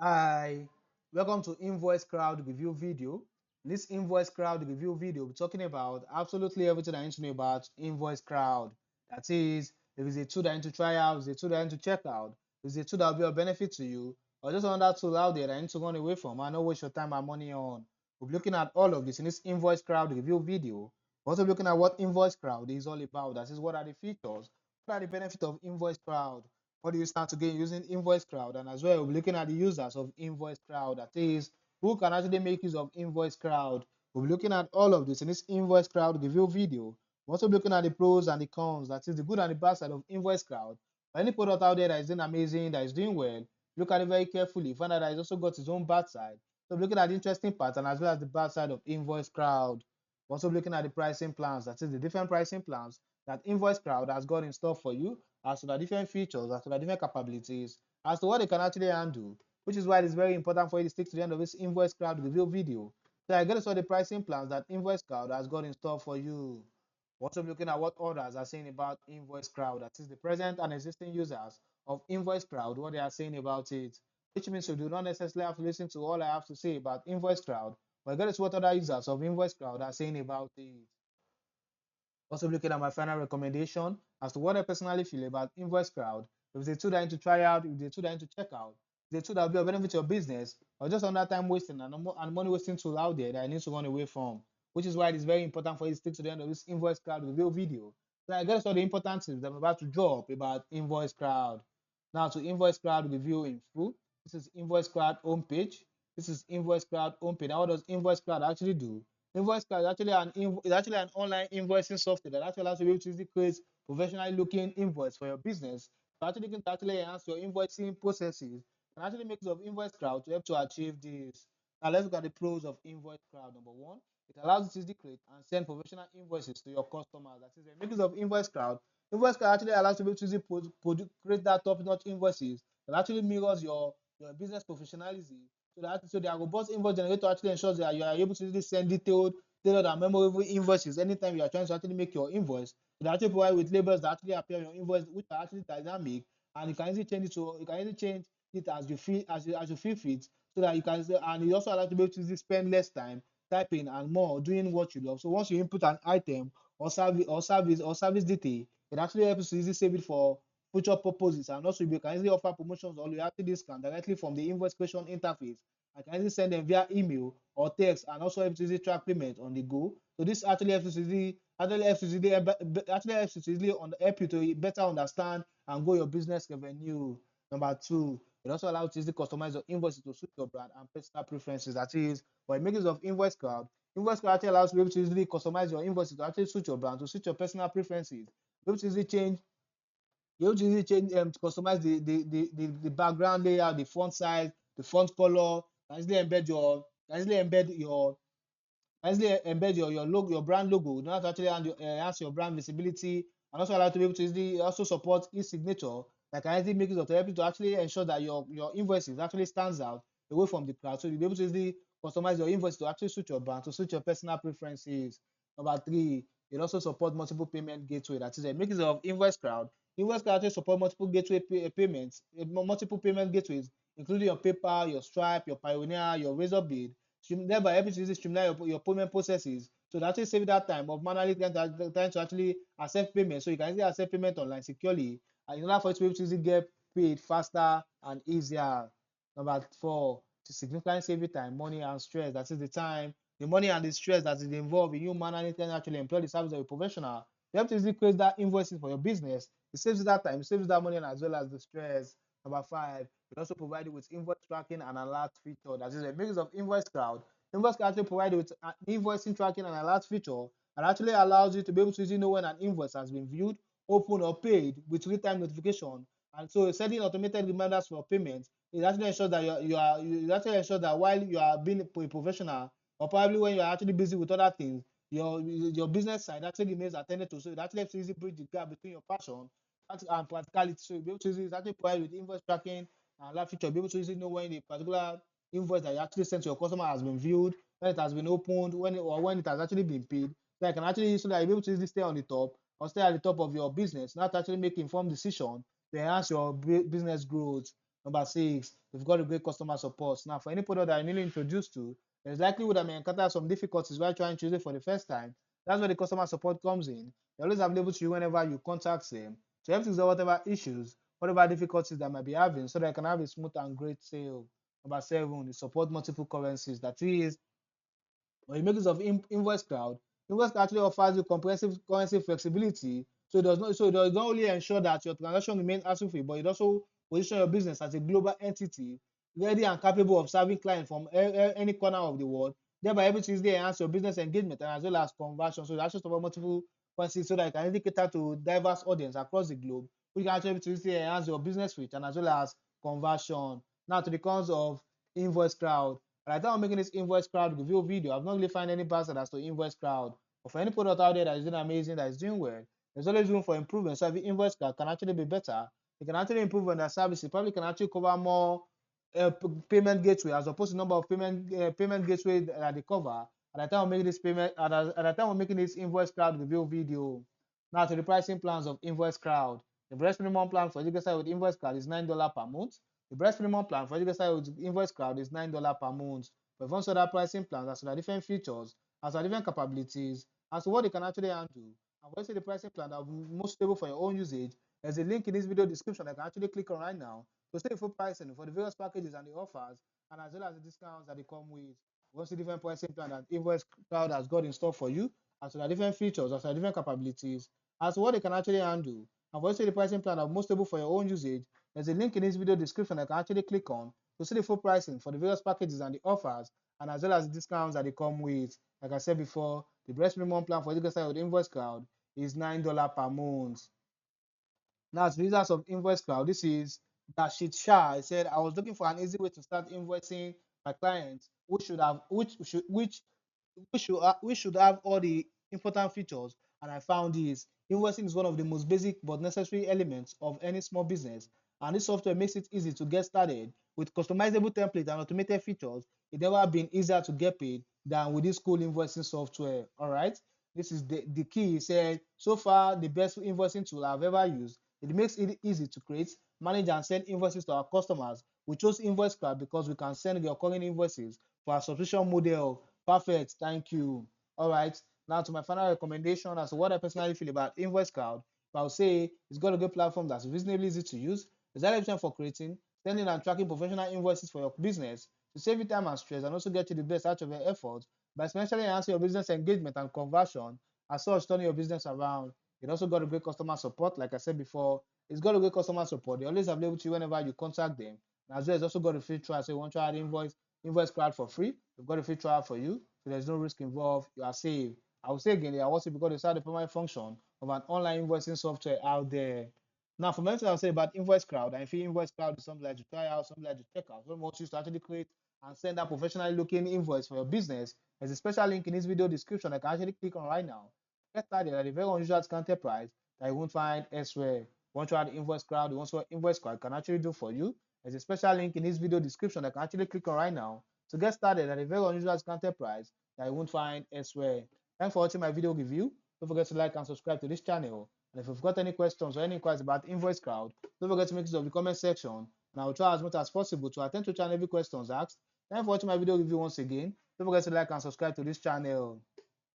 Hi, welcome to InvoiceCrowd review video. In this InvoiceCrowd review video, we're talking about absolutely everything I need to know about InvoiceCrowd. That is, if it's a tool that I need to try out, if it's a tool that I need to check out, if it's a tool that will be of benefit to you, or just another tool out there that I need to run away from and not waste your time and money on. We'll be looking at all of this in this InvoiceCrowd review video. We're also looking at what InvoiceCrowd is all about. That is, what are the features, what are the benefits of InvoiceCrowd, what do you start to gain using InvoiceCrowd? And as well, we'll be looking at the users of InvoiceCrowd. That is, who can actually make use of InvoiceCrowd. We'll be looking at all of this in this InvoiceCrowd review video. We're also looking at the pros and the cons. That is the good and the bad side of InvoiceCrowd. For any product out there that is doing amazing, that is doing well, look at it very carefully. Find out that it's also got its own bad side. So we're looking at the interesting parts and as well as the bad side of InvoiceCrowd. We're also looking at the pricing plans. That is the different pricing plans that InvoiceCrowd has got in store for you as to the different features, as to the different capabilities, as to what they can actually handle, which is why it is very important for you to stick to the end of this InvoiceCrowd review video. So I get to saw the pricing plans that InvoiceCrowd has got in store for you. We're also looking at what others are saying about InvoiceCrowd, that is the present and existing users of InvoiceCrowd, what they are saying about it, which means you do not necessarily have to listen to all I have to say about InvoiceCrowd, but get to see what other users of InvoiceCrowd are saying about it. Also looking at my final recommendation as to what I personally feel about InvoiceCrowd. If it's a tool that I need to try out, if it's a tool that I need to check out, if it's a tool that will be of benefit to your business, or just another time wasting and money wasting tool out there that I need to run away from. Which is why it is very important for you to stick to the end of this InvoiceCrowd review video. So I guess all the important things that I'm about to drop about InvoiceCrowd. Now to InvoiceCrowd review in full. This is InvoiceCrowd homepage. This is InvoiceCrowd homepage. Now what does InvoiceCrowd actually do? InvoiceCloud is actually an online invoicing software that actually allows you to easily create professionally looking invoice for your business. So actually can actually enhance your invoicing processes and actually make use of InvoiceCloud to help to achieve this. Now let's look at the pros of InvoiceCloud. Number one, it allows you to easily create and send professional invoices to your customers. That is, the make use of InvoiceCloud. InvoiceCloud actually allows you to easily create that top-notch invoices that actually mirrors your business professionalism so the robust invoice generator actually ensures that you are able to easily send detailed, tailored, and memorable invoices anytime you are trying to actually make your invoice. It actually provide with labels that actually appear on your invoice, which are actually dynamic, and you can easily change it as you feel fit, so that you can and it also allows you to be able to spend less time typing and more doing what you love. So once you input an item or service detail, it actually helps you to easily save it for future purposes, and also you can easily offer promotions or loyalty discount directly from the invoice creation interface. I can easily send them via email or text, and also helps easily track payment on the go. So this actually helps you easily help you to better understand and grow your business revenue. Number two, it also allows you to easily customize your invoices to suit your brand and personal preferences. That is, by making use of InvoiceCloud actually allows you to easily customize your invoices to actually suit your brand, to suit your personal preferences. Be able to easily change you able to easily change to customize the background layout, the font size, the font color, can easily embed your logo, your brand logo, in order to actually enhance your brand visibility, and also allow you to be able to easily also support e-signature that can easily make use of to help you to actually ensure that your invoices actually stands out away from the crowd. So you'll be able to easily customize your invoice to actually suit your brand, to suit your personal preferences. Number three, it also supports multiple payment gateway. That is, it makes use of InvoiceCrowd. InvoiceCrowd actually support multiple payments, multiple payment gateways, including your PayPal, your Stripe, your Pioneer, your Razorblade, thereby helping to streamline your payment processes. So that actually save that time of manually trying to actually accept payment. So you can easily accept payment online securely, and in order for you to be able to easily get paid faster and easier. Number four, to significantly save you time, money, and stress. That is the time, the money, and the stress that is involved in you manually trying to actually employ the service of a professional. You have to easily create that invoices for your business. It saves you that time, it saves you that money, and as well as the stress. Number five, it also provides you with invoice tracking and alert feature. That is a mix of InvoiceCrowd. InvoiceCrowd actually provides you with an invoicing tracking and alert feature and actually allows you to be able to easily know when an invoice has been viewed, opened, or paid with real-time notification. And so setting automated reminders for payments, it actually ensures that it actually ensures that while you are being a professional, or probably when you are actually busy with other things, your business side actually remains attended to. So it actually helps you easily bridge the gap between your passion and practicality. So you'll be able to use it actually provide with invoice tracking and that feature. You'll be able to easily know when the particular invoice that you actually sent to your customer has been viewed, when it has been opened, when it has actually been paid. So I can actually use so that you'll be able to easily stay on the top or stay at the top of your business, not actually make informed decision to enhance your business growth. Number 6, we've got a great customer support. Now, for any product that you're newly introduced to, there's likelihood that may encounter some difficulties while trying to use it for the first time. That's where the customer support comes in. They're always available to you whenever you contact them to help you resolve whatever issues, whatever difficulties that might be having, so that you can have a smooth and great sale. Number 7, you support multiple currencies. That is, when you make use of InvoiceCrowd, InvoiceCrowd actually offers you comprehensive currency flexibility. So it does not only ensure that your transaction remains hassle-free, but it also positions your business as a global entity, ready and capable of serving clients from any corner of the world, thereby able to easily enhance your business engagement and as well as conversion. So it actually support multiple currencies so that you can really cater to diverse audience across the globe, which can actually easily enhance your business reach and as well as conversion. Now to the cons of InvoiceCrowd. By the time I'm making this InvoiceCrowd review video, I've not really found any bad as to InvoiceCrowd. But for any product out there that is doing amazing, that is doing well, there's always room for improvement. So if InvoiceCrowd can actually be better, it can actually improve on their service. It probably can actually cover more payment gateway as opposed to number of payment gateway that they cover. At the time I'm making this InvoiceCrowd review video. Now to the pricing plans of InvoiceCrowd. The best minimum plan for education with InvoiceCrowd is $9 per month. The best minimum plan for education with InvoiceCrowd is $9 per month. But if you want other pricing plans, as there are different features, as there are different capabilities, as to what they can actually handle, and when you see the pricing plan that will be most stable for your own usage, there's a link in this video description that you can actually click on right now to see the full pricing for the various packages and the offers, and as well as the discounts that they come with. Once the different pricing plan that InvoiceCrowd has got in store for you, as to the different features, as to the different capabilities, as to what they can actually handle, and for you see the pricing plan that will be most stable for your own usage, there's a link in this video description that you can actually click on to see the full pricing for the various packages and the offers, and as well as the discounts that they come with. Like I said before, the best minimum plan for education with InvoiceCrowd is $9 per month. Now, as users of InvoiceCrowd, this is Dashit Shah. I said I was looking for an easy way to start invoicing my clients, which should have all the important features, and I found this. Invoicing is one of the most basic but necessary elements of any small business, and this software makes it easy to get started with customizable templates and automated features. It's never been easier to get paid than with this cool invoicing software. All right, this is the key. He said so far the best invoicing tool I've ever used. It makes it easy to create, manage, and send invoices to our customers. We chose InvoiceCrowd because we can send recurring invoices for our subscription model. Perfect. Thank you. All right. Now to my final recommendation as to what I personally feel about InvoiceCrowd. I'll say it's got a good platform that's reasonably easy to use. It's efficient for creating, sending, and tracking professional invoices for your business to save you time and stress and also get you the best out of your efforts by especially enhancing your business engagement and conversion, as such turning your business around. It also got a great customer support, like I said before. It's got a great customer support. They always available to you whenever you contact them. And as well, it's also got a free trial. So you want to try InvoiceCrowd for free, we've got a free trial for you. So there's no risk involved. You are safe. I will say again, they are also because they start the primary function of an online invoicing software out there. Now, for mention, I'll say about InvoiceCrowd, and if InvoiceCrowd is something like to try out, something like to check out, someone wants you to actually create and send a professionally looking invoice for your business, there's a special link in this video description I can actually click on right now. Get started at a very unusual discounted price that you won't find elsewhere. Once you add InvoiceCrowd, once what InvoiceCrowd can actually do for you, there's a special link in this video description I can actually click on right now to get started at a very unusual discounted price that you won't find elsewhere. Thanks for watching my video review. Don't forget to like and subscribe to this channel. And if you've got any questions or any inquiries about InvoiceCrowd, don't forget to make use of the comment section, and I will try as much as possible to attend to every questions asked. Thanks for watching my video review once again. Don't forget to like and subscribe to this channel.